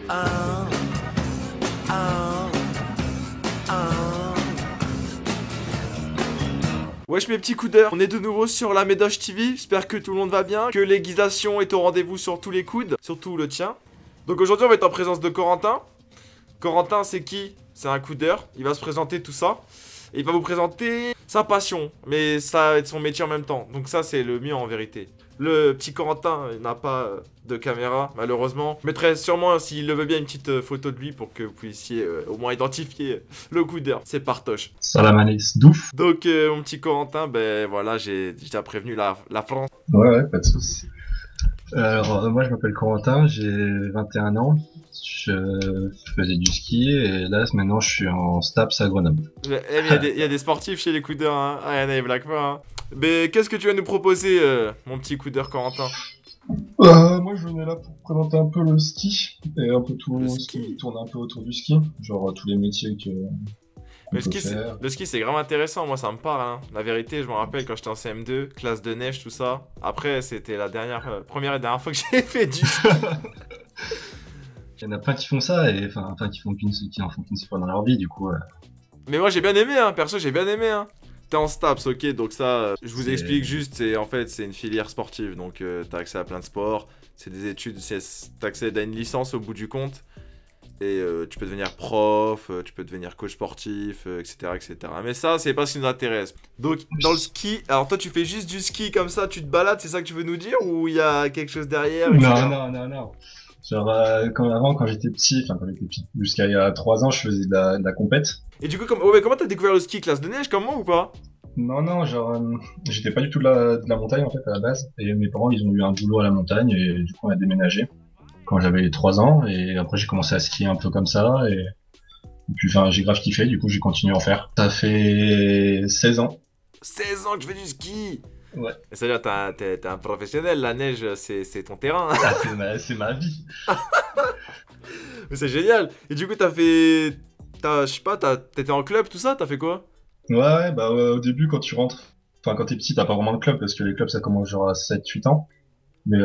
Ah, ah, ah. Wesh mes petits coudeurs, on est de nouveau sur la Médoche TV, j'espère que tout le monde va bien, que l'aiguisation est au rendez-vous sur tous les coudes, surtout le tien. Donc aujourd'hui on va être en présence de Corentin. Corentin c'est qui? C'est un coudeur, il va se présenter tout ça. Et il va vous présenter sa passion, mais ça va être son métier en même temps. Donc ça c'est le mieux en vérité. Le petit Corentin il n'a pas de caméra malheureusement. Je mettrai sûrement s'il le veut bien une petite photo de lui pour que vous puissiez au moins identifier le coudeur. C'est Partoche. Salam Alex, douf. Donc mon petit Corentin, ben voilà, j'ai déjà prévenu la France. Ouais, pas de soucis. Alors, moi je m'appelle Corentin, j'ai 21 ans, je faisais du ski et là maintenant je suis en STAPS à Grenoble. Mais il y a des sportifs chez les coudeurs, hein. Ah, il y en a des Blackmore, hein. Mais qu'est-ce que tu vas nous proposer, mon petit coudeur Corentin? Moi je venais là pour présenter un peu le ski et un peu tout Le ce ski. qui tourne un peu autour du ski, genre tous les métiers que Le on peut ski, faire. c'est vraiment intéressant, moi ça me parle, hein. La vérité, je me rappelle quand j'étais en CM2, classe de neige, tout ça. Après, c'était la première et dernière fois que j'ai fait du ski. Il y en a plein qui font ça et enfin qui en font qu'une seule fois dans leur vie du coup. Mais moi j'ai bien aimé, hein, perso j'ai bien aimé, hein. T'es en STAPS, ok, donc ça, je vous C'est- explique juste, c'est en fait c'est une filière sportive, donc t'as accès à plein de sports, c'est des études, t'accèdes à une licence au bout du compte, et tu peux devenir prof, tu peux devenir coach sportif, etc., etc. Mais ça, c'est pas ce qui nous intéresse. Donc dans le ski, alors toi tu fais juste du ski comme ça, tu te balades, c'est ça que tu veux nous dire, ou il y a quelque chose derrière, etc. Non. Genre quand j'étais petit, jusqu'à il y a 3 ans je faisais de la compète. Et du coup, comment t'as découvert le ski, classe de neige, comment ou pas? Non, genre, j'étais pas du tout de la montagne en fait à la base, et mes parents ils ont eu un boulot à la montagne, et du coup on a déménagé quand j'avais 3 ans, et après j'ai commencé à skier un peu comme ça, et puis enfin j'ai grave kiffé, du coup j'ai continué à en faire. Ça fait 16 ans. 16 ans que je fais du ski! Ouais. C'est-à-dire, t'es un professionnel, la neige, c'est ton terrain. Ah, c'est ma vie. Mais c'est génial! Et du coup, je sais pas, t'étais en club, tout ça, t'as fait quoi? Au début quand tu rentres, enfin quand t'es petit t'as pas vraiment de club, parce que les clubs ça commence genre à 7-8 ans. Mais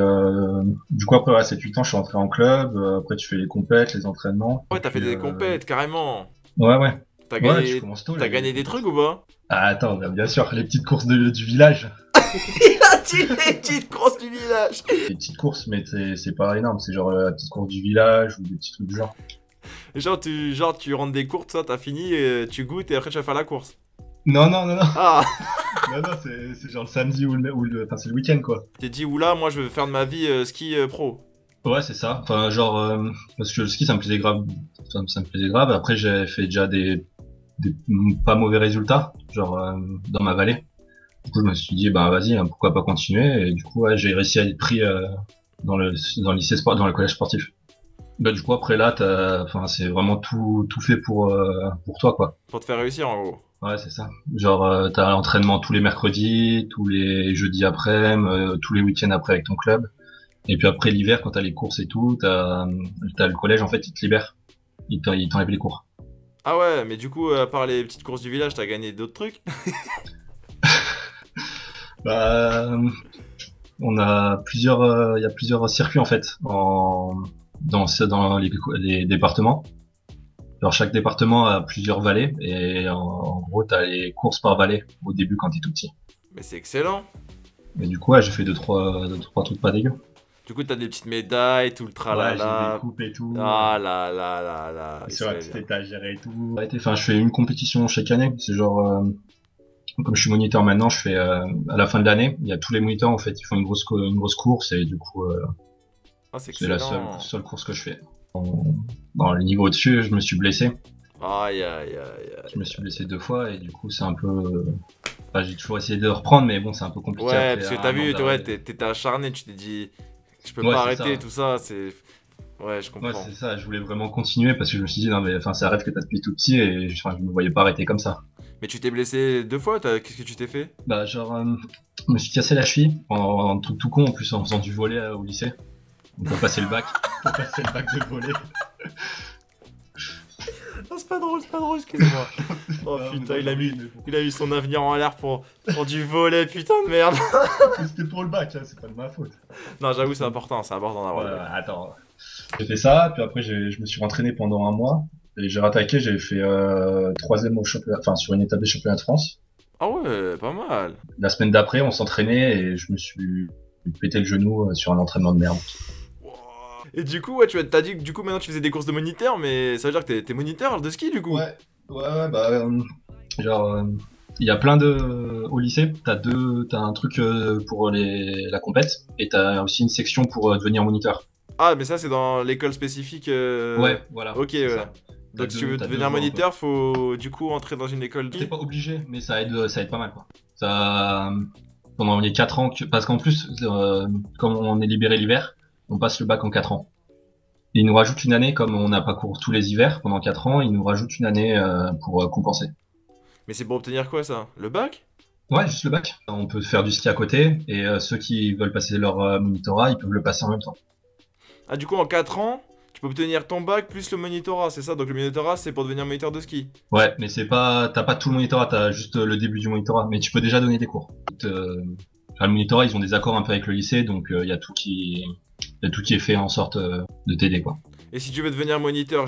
du coup après à 7-8 ans je suis rentré en club, après tu fais les compètes, les entraînements. Ouais, Et t'as fait puis, des compètes, carrément. Ouais. T'as Ouais, tu gagné, commences tôt. t'as gagné des trucs ou pas? Ah, attends, bah, bien sûr, les petites courses du village. Il a dit les petites courses du village! Les petites courses, mais c'est pas énorme, c'est genre la petite course du village ou des petits trucs du genre. Genre, tu rentres des cours, tout ça, t'as fini, tu goûtes et après tu vas faire la course. Non. Ah! Non, c'est genre le samedi enfin c'est le week-end quoi. T'es dit, oula, moi je veux faire de ma vie ski pro. Ouais, c'est ça. Enfin, genre, parce que le ski ça me plaisait grave. Ça me plaisait grave. Après, j'ai fait déjà des pas mauvais résultats, genre dans ma vallée. Du coup, je me suis dit, bah vas-y, hein, pourquoi pas continuer. Et du coup, ouais, j'ai réussi à être pris dans le lycée sport, dans le collège sportif. Bah du coup après là, enfin c'est vraiment tout fait pour toi quoi. Pour te faire réussir, en gros. Ouais c'est ça. Genre t'as l'entraînement tous les mercredis, tous les jeudis après-midi, tous les week-ends après avec ton club. Et puis après l'hiver quand t'as les courses et tout, t'as le collège en fait il te libère, il t'enlève les cours. Ah ouais, mais du coup, à part les petites courses du village, t'as gagné d'autres trucs? Bah on a il y a plusieurs circuits en fait dans les départements. Alors chaque département a plusieurs vallées et en gros t'as les courses par vallée au début quand t'es tout petit. Mais c'est excellent. Et du coup ouais, j'ai fait deux trois trucs pas dégueux. Du coup, t'as des petites médailles, tout le Ouais, j'ai tralala. des coupes et tout. Ah là là là là. Sur la petite étagère et tout. Enfin je fais une compétition chaque année. C'est genre comme je suis moniteur maintenant, je fais à la fin de l'année, il y a tous les moniteurs en fait, ils font une grosse course et du coup Ah, c'est c'est la excellent. seule course que je fais. Dans le niveau au-dessus, je me suis blessé. Aïe aïe aïe Je me suis blessé 2 fois et du coup c'est un peu. Enfin, j'ai toujours essayé de reprendre, mais bon, c'est un peu compliqué. Ouais, après parce que un t'as an vu, d'arrêt. t'étais acharné, tu t'es dit, je peux Ouais, pas c'est arrêter, ça. tout ça, c'est. Ouais, je Ouais, comprends. c'est ça. Je voulais vraiment continuer parce que je me suis dit, non, mais enfin, c'est un rêve que t'as depuis tout petit et enfin, je me voyais pas arrêter comme ça. Mais tu t'es blessé 2 fois, qu'est-ce que tu t'es fait? Bah, genre, je me suis cassé la cheville en truc tout con en plus en faisant du volley au lycée. Pour passer le bac. Pour passer le bac de volley. Non, c'est c'est pas drôle, excusez-moi. Oh Ah, putain, mais il a mis, mais bon. il a mis son avenir en l'air pour du volet, putain de merde. C'était pour le bac, hein, c'est pas de ma faute. Non, j'avoue, c'est important d'avoir Ouais, le ouais, bac. attends. J'ai fait ça, puis après je me suis entraîné pendant un mois. Et j'ai rattaqué, j'ai fait troisième au championnat, enfin sur une étape des championnats de France. Ah ouais, pas mal. La semaine d'après, on s'entraînait et je me suis pété le genou sur un entraînement de merde. Wow. Et du coup, ouais, t'as dit que du coup maintenant tu faisais des courses de moniteur, mais ça veut dire que t'es moniteur de ski du coup. Ouais, bah genre il y a plein de au lycée, t'as un truc pour la compète et t'as aussi une section pour devenir moniteur. Ah, mais ça c'est dans l'école spécifique. Ouais, voilà. Ok, c'est ouais. ça. Donc si tu veux T'as devenir deux ans, moniteur, faut du coup entrer dans une école T'es pas obligé, mais ça aide pas mal quoi. Ça pendant les 4 ans parce qu'en plus comme on est libéré l'hiver, on passe le bac en 4 ans. Et ils nous rajoutent une année comme on n'a pas cours tous les hivers pendant 4 ans, ils nous rajoutent une année pour compenser. Mais c'est pour obtenir quoi ça? Le bac? Ouais, juste le bac. On peut faire du ski à côté et ceux qui veulent passer leur monitorat, ils peuvent le passer en même temps. Ah, du coup en 4 ans, tu peux obtenir ton bac plus le monitorat, c'est ça? Donc le monitorat c'est pour devenir moniteur de ski. Ouais, mais t'as pas tout le monitorat, t'as juste le début du monitorat, mais tu peux déjà donner des cours. Le monitorat, ils ont des accords un peu avec le lycée, donc il y a tout qui est fait en sorte de t'aider quoi. Et si tu veux devenir moniteur,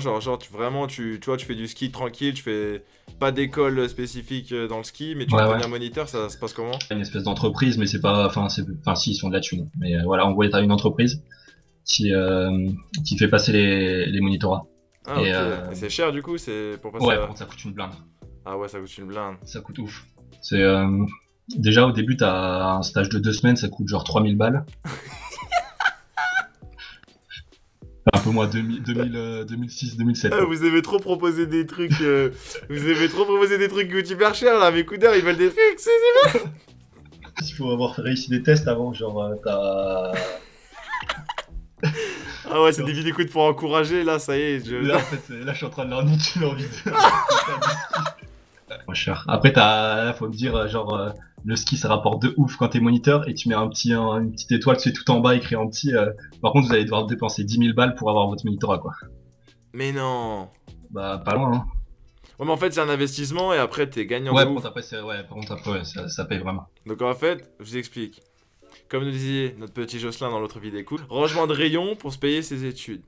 vraiment tu vois, tu fais du ski tranquille, tu fais pas d'école spécifique dans le ski, mais tu veux Ouais, devenir moniteur, ça se passe comment? Une espèce d'entreprise, mais c'est pas, enfin si ils sont de la thune. Mais voilà, en gros, t'as une entreprise qui fait passer les monitorats. Ah, ok. Et, Et c'est cher du coup, c'est pour passer Ouais, à... par contre, ça coûte une blinde. Ah ouais, ça coûte une blinde. Ça coûte ouf. C'est déjà au début, t'as un stage de 2 semaines, ça coûte genre 3000 balles. Un peu moins 2006, 2007. Ah, vous avez trop proposé des trucs, vous avez trop proposé des trucs coûtent hyper cher là, mes coudeurs ils veulent des trucs, c'est... Il faut avoir réussi des tests avant, genre t'as... Ah ouais, c'est des vidéos pour encourager, là, ça y est, Là, en fait, là, je suis en train de leur niquer leur vidéo. Moins cher. Après, là, faut me dire, genre, le ski, ça rapporte de ouf quand t'es moniteur et tu mets une petite étoile, tu sais, tout en bas, écrit en petit. Par contre, vous allez devoir dépenser 10 000 balles pour avoir votre monitorat, quoi. Mais non. Bah, pas loin, hein. Ouais, mais en fait, c'est un investissement et après, t'es gagnant Ouais, de par ouf. contre, après, ouais, ça paye vraiment. Donc en fait, je vous explique. Comme nous disait notre petit Jocelyn dans l'autre vidéo, écoute, rangement de rayon pour se payer ses études.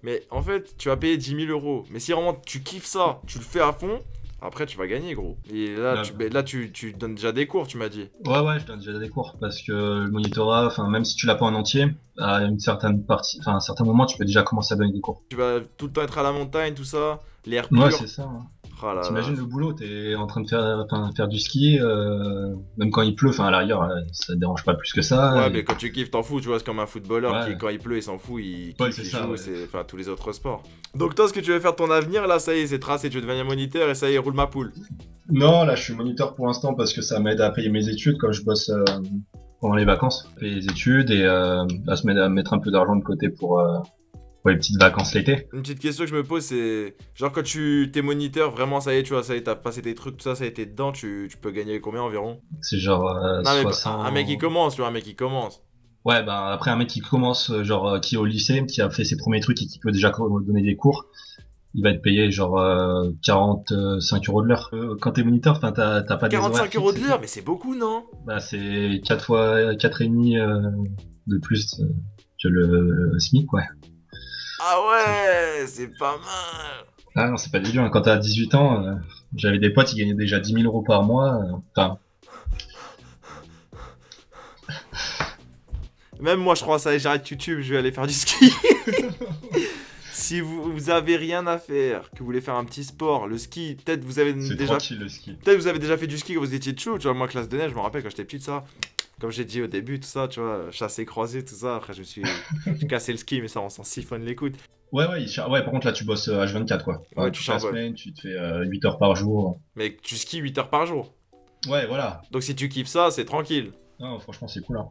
Mais en fait, tu vas payer 10 000 euros. Mais si vraiment tu kiffes ça, tu le fais à fond, après tu vas gagner, gros. Et là, tu donnes déjà des cours, tu m'as dit. Ouais, je donne déjà des cours parce que le monitorat, enfin, même si tu l'as pas en entier, à une certaine partie, enfin, à un certain moment, tu peux déjà commencer à donner des cours. Tu vas tout le temps être à la montagne, tout ça, l'air pur. Ouais, c'est ça. Hein. Oh là là. T'imagines le boulot, t'es en train de faire du ski, même quand il pleut, enfin à l'arrière, ça te dérange pas plus que ça. Ouais, et- mais quand tu kiffes, t'en fous, tu vois, c'est comme un footballeur Ouais. qui, quand il pleut, il s'en fout, il Ouais, kiffe, c'est il ça, joue, ouais. c'est... Enfin, tous les autres sports. Donc toi, ce que tu veux faire de ton avenir, là, ça y est, c'est tracé, tu veux devenir moniteur et ça y est, roule ma poule. Non, là je suis moniteur pour l'instant parce que ça m'aide à payer mes études quand je bosse pendant les vacances. Payer les études et à mettre un peu d'argent de côté pour les petites vacances l'été. Une petite question que je me pose, c'est... Genre, quand t'es moniteur, vraiment, ça y est, tu vois, ça y est, t'as passé tes trucs, tout ça, ça a été dedans, tu peux gagner combien environ? C'est genre Non, mais 60... un mec qui commence, tu vois, un mec qui commence. Ouais, bah après un mec qui commence, qui est au lycée, qui a fait ses premiers trucs et qui peut déjà donner des cours, il va être payé genre 45 euros de l'heure. Quand t'es moniteur, enfin t'as pas des horaires 45 euros de fixes. l'heure, mais c'est beaucoup, non? Bah c'est 4 fois 4 et demi de plus que le SMIC, ouais. Ah ouais, c'est pas mal. Ah non, c'est pas dégueu, hein. Quand t'as 18 ans, j'avais des potes, ils gagnaient déjà 10 000 euros par mois. Enfin, Même moi, je crois ça, j'arrête YouTube, je vais aller faire du ski. Si vous avez rien à faire, que vous voulez faire un petit sport, le ski, peut-être vous avez c'est déjà... tranquille le ski. Peut-être vous avez déjà fait du ski quand vous étiez chaud, tu vois, moi classe de neige, je me rappelle quand j'étais petit, ça, comme j'ai dit au début, tout ça, tu vois, chassé, croisé, tout ça, après j'ai cassé le ski, mais ça on s'en siphonne les coudes. Ouais, ouais, par contre là tu bosses H24 quoi. Enfin, Ouais, tu toute la charbonnes. semaine, tu te fais 8 heures par jour. Mais tu skis 8 heures par jour, Ouais, voilà. donc si tu kiffes ça, c'est tranquille. Non, franchement c'est cool. Hein.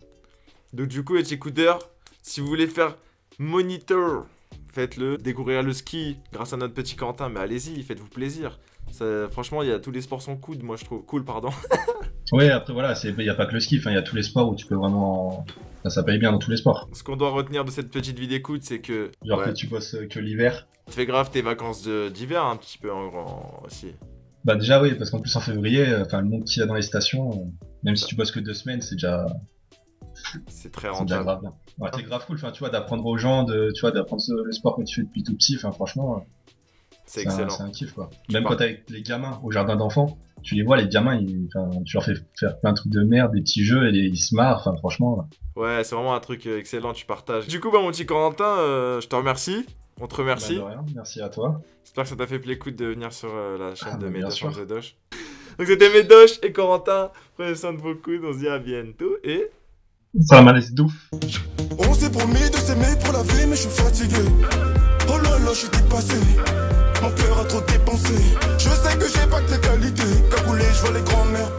Donc du coup, les petits coudeurs, si vous voulez faire monitor, faites-le, découvrir le ski grâce à notre petit Quentin, mais allez-y, faites-vous plaisir. Ça, franchement, il y a tous les sports sont cool, moi je trouve cool, pardon. Ouais, après voilà, il y a pas que le ski, enfin il y a tous les sports où tu peux vraiment ça paye bien dans tous les sports. Ce qu'on doit retenir de cette petite vie d'écoute, c'est que... Genre ouais, que tu bosses que l'hiver. tu fais grave tes vacances d'hiver un petit peu en grand aussi. Bah déjà oui, parce qu'en plus en février, le monde qu'il y a dans les stations, même si tu bosses que 2 semaines, c'est déjà C'est très déjà rentable. grave bien. Ouais, c'est grave cool, enfin tu vois, d'apprendre aux gens, d'apprendre le sport que tu fais depuis tout petit, enfin franchement, C'est c'est excellent. c'est un kiff quoi. Tu Même pars- quand t'es avec les gamins au jardin d'enfants, tu les vois, les gamins, tu leur fais faire plein de trucs de merde, des petits jeux, et ils se marrent, enfin franchement. Ouais, c'est vraiment un truc excellent, tu partages. Du coup, bah mon petit Corentin, je te remercie. On te remercie. Bah, de rien, merci à toi. J'espère que ça t'a fait plaisir de venir sur la chaîne Ah, de bah, bien Médoche sûr. and the Dosh. Donc c'était Médoche et Corentin. Prenez soin de vos coudes, on se dit à bientôt et... Ça m'a laissé douf. On s'est promis de s'aimer pour la vie, mais je suis fatigué. Oh là là, je suis dépassé. Mon cœur a trop dépensé. Je sais que j'ai pas que tes qualités. Cagoulé, je vois les grands-mères